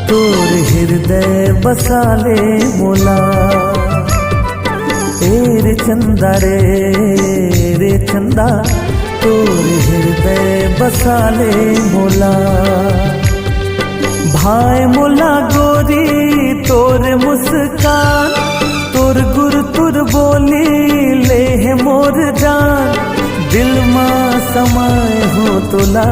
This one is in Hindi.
तोर हृदय बसाले मोला। रे चंदा रे चंदा, तोर हृदय बसाले मोला। भाई मोला गोरी तोर मुस्कान, तोर गुर तुर बोली ले है मोर जान, दिल मां समाए हो तोला।